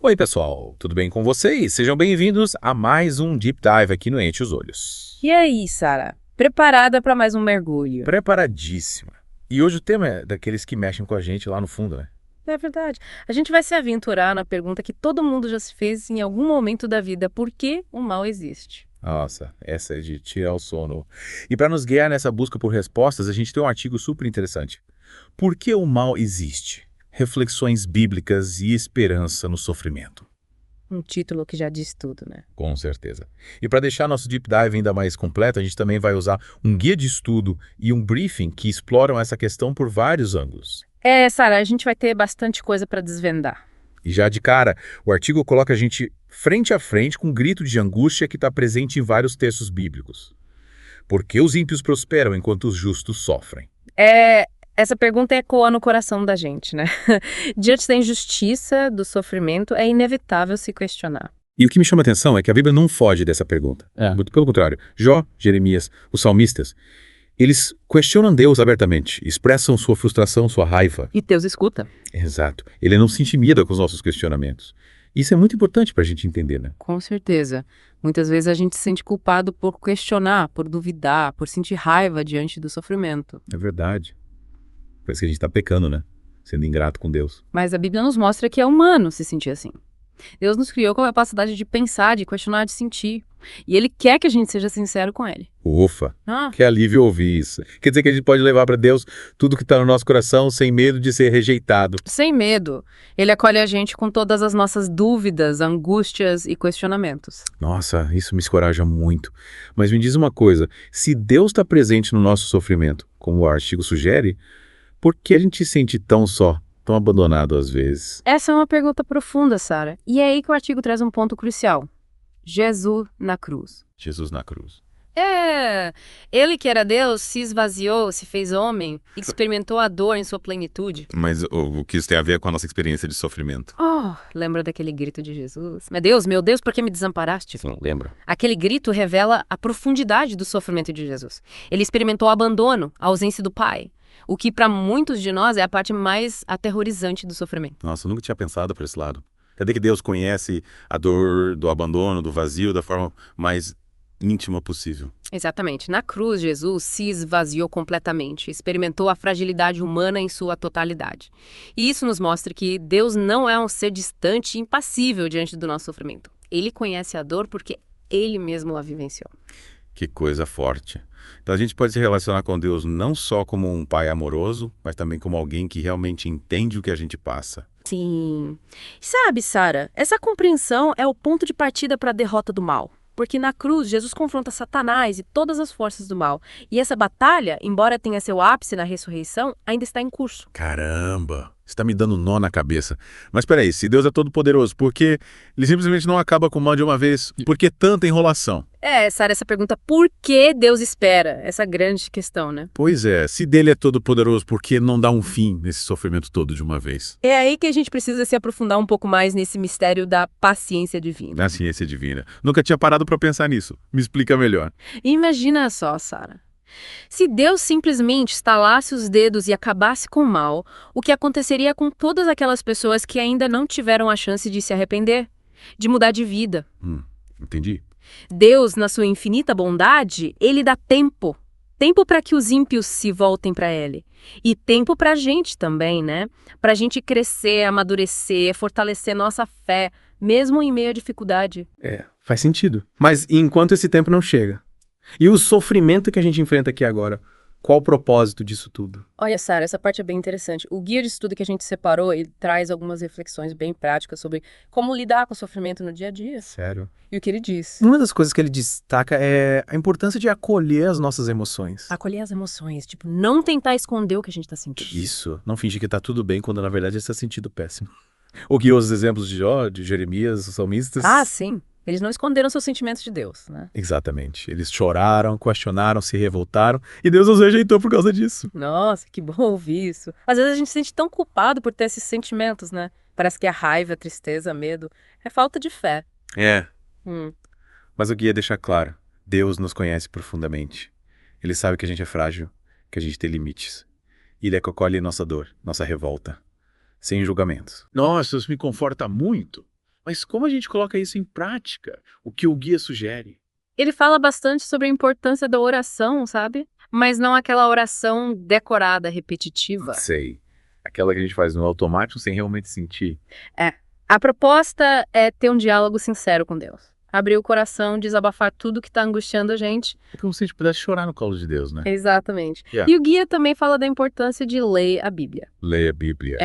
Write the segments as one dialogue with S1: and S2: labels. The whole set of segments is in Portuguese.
S1: Oi, pessoal, tudo bem com vocês? Sejam bem-vindos a mais um Deep Dive aqui no Entre os Olhos.
S2: E aí, Sara? Preparada para mais um mergulho?
S1: Preparadíssima. E hoje o tema é daqueles que mexem com a gente lá no fundo, né?
S2: É verdade. A gente vai se aventurar na pergunta que todo mundo já se fez em algum momento da vida: por que o mal existe?
S1: Nossa, essa é de tirar o sono. E para nos guiar nessa busca por respostas, a gente tem um artigo super interessante. Por que o mal existe? Reflexões bíblicas e esperança no sofrimento.
S2: Um título que já diz tudo, né?
S1: Com certeza. E para deixar nosso Deep Dive ainda mais completo, a gente também vai usar um guia de estudo e um briefing que exploram essa questão por vários ângulos.
S2: Sara, a gente vai ter bastante coisa para desvendar.
S1: E já de cara, o artigo coloca a gente frente a frente com um grito de angústia que está presente em vários textos bíblicos. Por que os ímpios prosperam enquanto os justos sofrem?
S2: Essa pergunta ecoa no coração da gente, né? Diante da injustiça, do sofrimento, é inevitável se questionar.
S1: E o que me chama a atenção é que a Bíblia não foge dessa pergunta. Muito pelo contrário. Jó, Jeremias, os salmistas, eles questionam Deus abertamente, expressam sua frustração, sua raiva.
S2: E Deus escuta.
S1: Exato. Ele não se intimida com os nossos questionamentos. Isso é muito importante para a gente entender, né?
S2: Com certeza. Muitas vezes a gente se sente culpado por questionar, por duvidar, por sentir raiva diante do sofrimento.
S1: É verdade. Parece que a gente está pecando, né? Sendo ingrato com Deus.
S2: Mas a Bíblia nos mostra que é humano se sentir assim. Deus nos criou com a capacidade de pensar, de questionar, de sentir. E Ele quer que a gente seja sincero com Ele.
S1: Ufa, que alívio ouvir isso. Quer dizer que a gente pode levar para Deus tudo que está no nosso coração sem medo de ser rejeitado.
S2: Sem medo. Ele acolhe a gente com todas as nossas dúvidas, angústias e questionamentos.
S1: Nossa, isso me encoraja muito. Mas me diz uma coisa, se Deus está presente no nosso sofrimento, como o artigo sugere, por que a gente se sente tão só, tão abandonado às vezes?
S2: Essa é uma pergunta profunda, Sara. E é aí que o artigo traz um ponto crucial. Jesus na cruz.
S1: Jesus na cruz.
S2: Ele que era Deus se esvaziou, se fez homem, experimentou a dor em sua plenitude.
S1: Mas o que isso tem a ver com a nossa experiência de sofrimento?
S2: Lembra daquele grito de Jesus? Meu Deus, por que me desamparaste?
S1: Sim, lembro.
S2: Aquele grito revela a profundidade do sofrimento de Jesus. Ele experimentou o abandono, a ausência do Pai, o que para muitos de nós é a parte mais aterrorizante do sofrimento.
S1: Nossa, eu nunca tinha pensado por esse lado. Cadê que Deus conhece a dor do abandono, do vazio, da forma mais íntima possível?
S2: Exatamente. Na cruz, Jesus se esvaziou completamente, experimentou a fragilidade humana em sua totalidade. E isso nos mostra que Deus não é um ser distante e impassível diante do nosso sofrimento. Ele conhece a dor porque Ele mesmo a vivenciou.
S1: Que coisa forte. Então a gente pode se relacionar com Deus não só como um pai amoroso, mas também como alguém que realmente entende o que a gente passa.
S2: Sim. Sabe, Sara, essa compreensão é o ponto de partida para a derrota do mal. Porque na cruz, Jesus confronta Satanás e todas as forças do mal. E essa batalha, embora tenha seu ápice na ressurreição, ainda está em curso.
S1: Caramba! Está me dando nó na cabeça. Mas peraí, se Deus é todo poderoso, por que Ele simplesmente não acaba com o mal de uma vez? Por que tanta enrolação?
S2: Sara, essa pergunta, por que Deus espera? Essa grande questão, né?
S1: Pois é, se dele é todo poderoso, por que não dá um fim nesse sofrimento todo de uma vez?
S2: É aí que a gente precisa se aprofundar um pouco mais nesse mistério da paciência divina.
S1: Na ciência divina. Nunca tinha parado para pensar nisso. Me explica melhor.
S2: Imagina só, Sara. Se Deus simplesmente estalasse os dedos e acabasse com o mal, o que aconteceria com todas aquelas pessoas que ainda não tiveram a chance de se arrepender, de mudar de vida?
S1: Entendi.
S2: Deus, na sua infinita bondade, Ele dá tempo. Tempo para que os ímpios se voltem para Ele. E tempo para a gente também, né? Para a gente crescer, amadurecer, fortalecer nossa fé, mesmo em meio à dificuldade.
S3: Faz sentido. Mas enquanto esse tempo não chega? E o sofrimento que a gente enfrenta aqui agora? Qual o propósito disso tudo?
S2: Olha, Sara, essa parte é bem interessante. O guia de estudo que a gente separou, ele traz algumas reflexões bem práticas sobre como lidar com o sofrimento no dia a dia.
S3: Sério?
S2: E o que ele diz?
S3: Uma das coisas que ele destaca é a importância de acolher as nossas emoções.
S2: Acolher as emoções, não tentar esconder o que a gente tá sentindo.
S1: Isso. Não fingir que tá tudo bem quando na verdade está sentindo péssimo. O guiou os exemplos de Jó, de Jeremias, os salmistas.
S2: Sim. Eles não esconderam seus sentimentos de Deus, né?
S1: Exatamente. Eles choraram, questionaram, se revoltaram e Deus os rejeitou por causa disso.
S2: Nossa, que bom ouvir isso. Às vezes a gente se sente tão culpado por ter esses sentimentos, né? Parece que a raiva, a tristeza, medo é falta de fé.
S1: Mas o guia deixa claro, Deus nos conhece profundamente. Ele sabe que a gente é frágil, que a gente tem limites. E Ele acolhe nossa dor, nossa revolta, sem julgamentos.
S4: Nossa, isso me conforta muito.
S1: Mas como a gente coloca isso em prática? O que o guia sugere?
S2: Ele fala bastante sobre a importância da oração, sabe? Mas não aquela oração decorada, repetitiva.
S1: Sei. Aquela que a gente faz no automático sem realmente sentir.
S2: A proposta é ter um diálogo sincero com Deus. Abrir o coração, desabafar tudo que está angustiando a gente.
S1: É como se a gente pudesse chorar no colo de Deus, né?
S2: Exatamente.
S1: Yeah.
S2: E o guia também fala da importância de ler a Bíblia.
S1: Leia a Bíblia.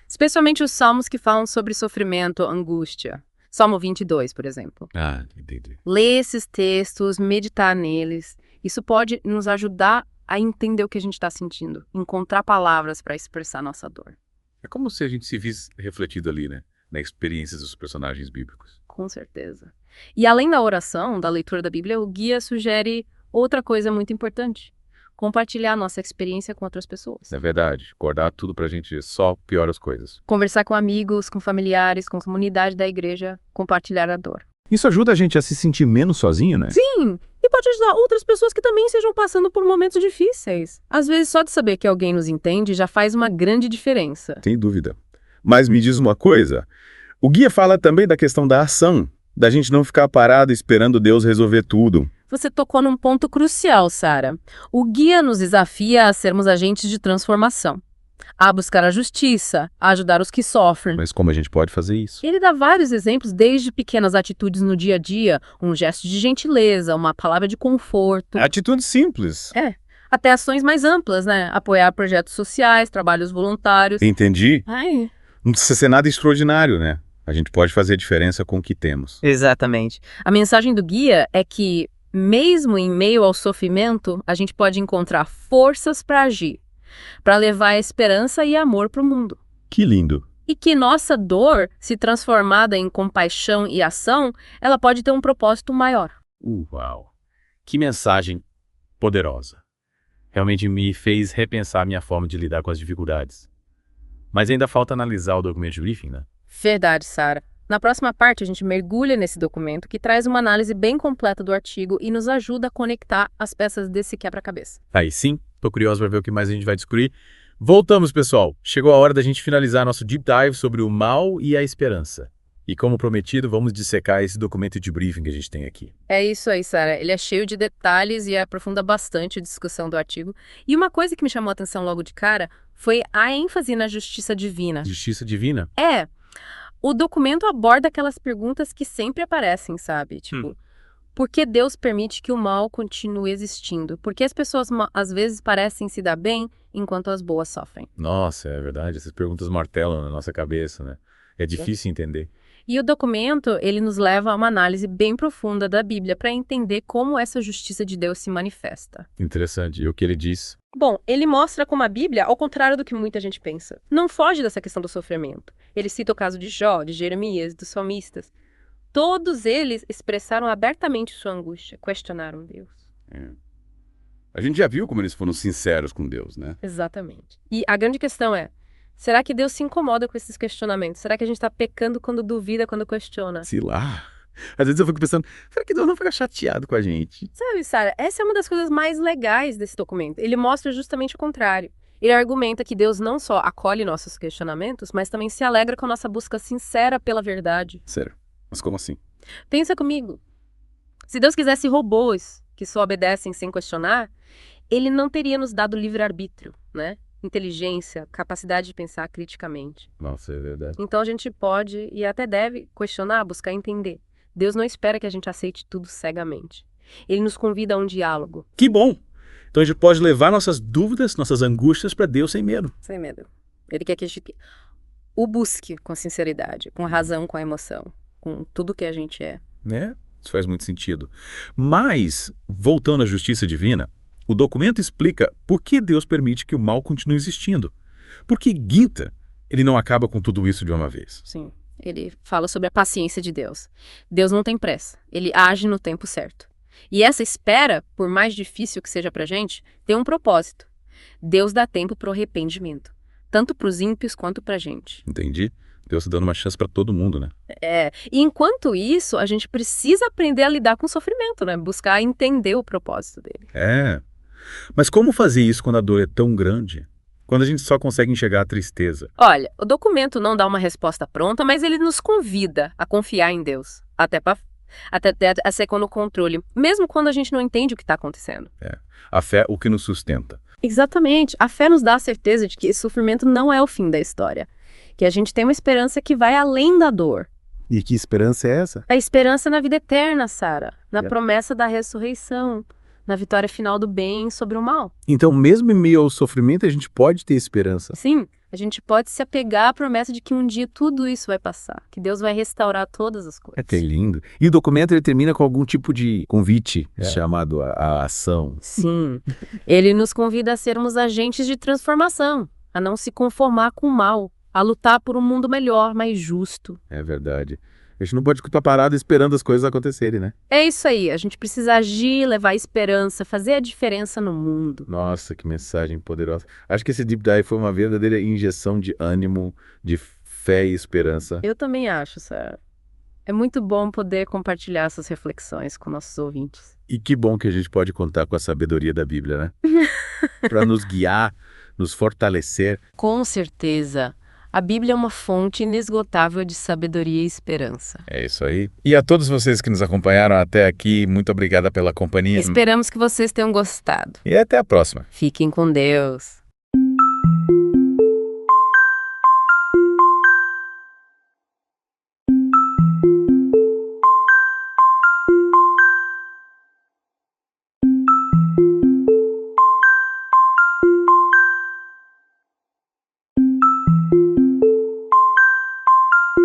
S2: Especialmente os salmos que falam sobre sofrimento, angústia. Salmo 22, por exemplo.
S1: Ah, entendi.
S2: Ler esses textos, meditar neles, isso pode nos ajudar a entender o que a gente está sentindo, encontrar palavras para expressar nossa dor.
S1: É como se a gente se visse refletido ali, né? Na experiência dos personagens bíblicos.
S2: Com certeza. E além da oração, da leitura da Bíblia, o guia sugere outra coisa muito importante: compartilhar nossa experiência com outras pessoas.
S1: É verdade. Acordar tudo pra gente só piora as coisas.
S2: Conversar com amigos, com familiares, com a comunidade da igreja, compartilhar a dor.
S4: Isso ajuda a gente a se sentir menos sozinho, né?
S2: Sim, e pode ajudar outras pessoas que também estejam passando por momentos difíceis. Às vezes, só de saber que alguém nos entende já faz uma grande diferença.
S4: Sem dúvida. Mas me diz uma coisa, o guia fala também da questão da ação, da gente não ficar parado esperando Deus resolver tudo.
S2: Você tocou num ponto crucial, Sara. O guia nos desafia a sermos agentes de transformação, a buscar a justiça, a ajudar os que sofrem.
S4: Mas como a gente pode fazer isso?
S2: Ele dá vários exemplos, desde pequenas atitudes no dia a dia, um gesto de gentileza, uma palavra de conforto,
S4: Atitude simples.
S2: até ações mais amplas, né? Apoiar projetos sociais, trabalhos voluntários.
S4: Entendi?
S2: Ai,
S4: Não precisa ser nada extraordinário, né? A gente pode fazer a diferença com o que temos.
S2: exatamente. A mensagem do guia é que, mesmo em meio ao sofrimento, a gente pode encontrar forças para agir, para levar esperança e amor para o mundo.
S4: Que lindo.
S2: E que nossa dor, se transformada em compaixão e ação, ela pode ter um propósito maior.
S1: Uau! Que mensagem poderosa. Realmente me fez repensar a minha forma de lidar com as dificuldades. Mas ainda falta analisar o documento de briefing, né?
S2: Verdade, Sara. Na próxima parte, a gente mergulha nesse documento que traz uma análise bem completa do artigo e nos ajuda a conectar as peças desse quebra-cabeça.
S1: Aí sim, tô curioso para ver o que mais a gente vai descobrir. Voltamos, pessoal! Chegou a hora da gente finalizar nosso deep dive sobre o mal e a esperança. E como prometido, vamos dissecar esse documento de briefing que a gente tem aqui.
S2: É isso aí, Sara. Ele é cheio de detalhes e aprofunda bastante a discussão do artigo. E uma coisa que me chamou a atenção logo de cara foi a ênfase na justiça divina.
S1: Justiça divina?
S2: O documento aborda aquelas perguntas que sempre aparecem, sabe? Tipo, por que Deus permite que o mal continue existindo? Por que as pessoas às vezes parecem se dar bem enquanto as boas sofrem?
S1: Nossa, é verdade. Essas perguntas martelam na nossa cabeça, né? É difícil entender.
S2: E o documento, ele nos leva a uma análise bem profunda da Bíblia para entender como essa justiça de Deus se manifesta.
S1: Interessante. E o que ele diz?
S2: Bom, ele mostra como a Bíblia, ao contrário do que muita gente pensa, não foge dessa questão do sofrimento. Ele cita o caso de Jó, de Jeremias, dos salmistas. Todos eles expressaram abertamente sua angústia, questionaram Deus.
S5: A gente já viu como eles foram sinceros com Deus, né?
S2: Exatamente. E a grande questão é, será que Deus se incomoda com esses questionamentos? Será que a gente está pecando quando duvida, quando questiona?
S4: Sei lá. Às vezes eu fico pensando, será que Deus não fica chateado com a gente?
S2: Sabe, Sara, essa é uma das coisas mais legais desse documento. Ele mostra justamente o contrário. Ele argumenta que Deus não só acolhe nossos questionamentos, mas também se alegra com a nossa busca sincera pela verdade.
S5: Sério. Mas como assim?
S2: Pensa comigo. Se Deus quisesse robôs que só obedecem sem questionar, ele não teria nos dado livre-arbítrio, né? Inteligência, capacidade de pensar criticamente.
S1: Nossa, é verdade.
S2: Então a gente pode e até deve questionar, buscar entender. Deus não espera que a gente aceite tudo cegamente. Ele nos convida a um diálogo.
S4: Que bom! Então a gente pode levar nossas dúvidas, nossas angústias para Deus sem medo.
S2: Sem medo. Ele quer que a gente o busque com sinceridade, com razão, com a emoção, com tudo que a gente é.
S4: Né? Isso faz muito sentido. Mas, voltando à justiça divina, o documento explica por que Deus permite que o mal continue existindo. Porque Gita, ele não acaba com tudo isso de uma vez.
S2: Sim. Ele fala sobre a paciência de Deus. Deus não tem pressa. Ele age no tempo certo. E essa espera, por mais difícil que seja pra gente, tem um propósito. Deus dá tempo pro arrependimento. Tanto pros ímpios quanto pra gente.
S4: Entendi? Deus está dando uma chance para todo mundo, né?
S2: E enquanto isso, a gente precisa aprender a lidar com o sofrimento, né? Buscar entender o propósito dele.
S4: Mas como fazer isso quando a dor é tão grande?
S1: Quando a gente só consegue enxergar a tristeza.
S2: Olha, o documento não dá uma resposta pronta, mas ele nos convida a confiar em Deus, até a ser no controle, mesmo quando a gente não entende o que está acontecendo.
S1: A fé, o que nos sustenta.
S2: Exatamente. A fé nos dá a certeza de que esse sofrimento não é o fim da história, que a gente tem uma esperança que vai além da dor.
S3: E que esperança é essa?
S2: A esperança na vida eterna, Sara, na promessa da ressurreição, na vitória final do bem sobre o mal.
S3: Então, mesmo em meio ao sofrimento, a gente pode ter esperança.
S2: Sim, a gente pode se apegar à promessa de que um dia tudo isso vai passar, que Deus vai restaurar todas as coisas.
S1: Que lindo.
S3: E o documento ele termina com algum tipo de convite chamado a ação.
S2: Sim, ele nos convida a sermos agentes de transformação, a não se conformar com o mal, a lutar por um mundo melhor, mais justo.
S3: É verdade. A gente não pode ficar parado esperando as coisas acontecerem, né?
S2: É isso aí, a gente precisa agir, levar esperança, fazer a diferença no mundo.
S3: Nossa, que mensagem poderosa. Acho que esse Deep Dive foi uma verdadeira injeção de ânimo, de fé e esperança.
S2: Eu também acho, Sarah. É muito bom poder compartilhar essas reflexões com nossos ouvintes.
S3: E que bom que a gente pode contar com a sabedoria da Bíblia, né? Para nos guiar, nos fortalecer.
S2: Com certeza. A Bíblia é uma fonte inesgotável de sabedoria e esperança.
S1: É isso aí. E a todos vocês que nos acompanharam até aqui, muito obrigada pela companhia.
S2: Esperamos que vocês tenham gostado.
S1: E até a próxima.
S2: Fiquem com Deus.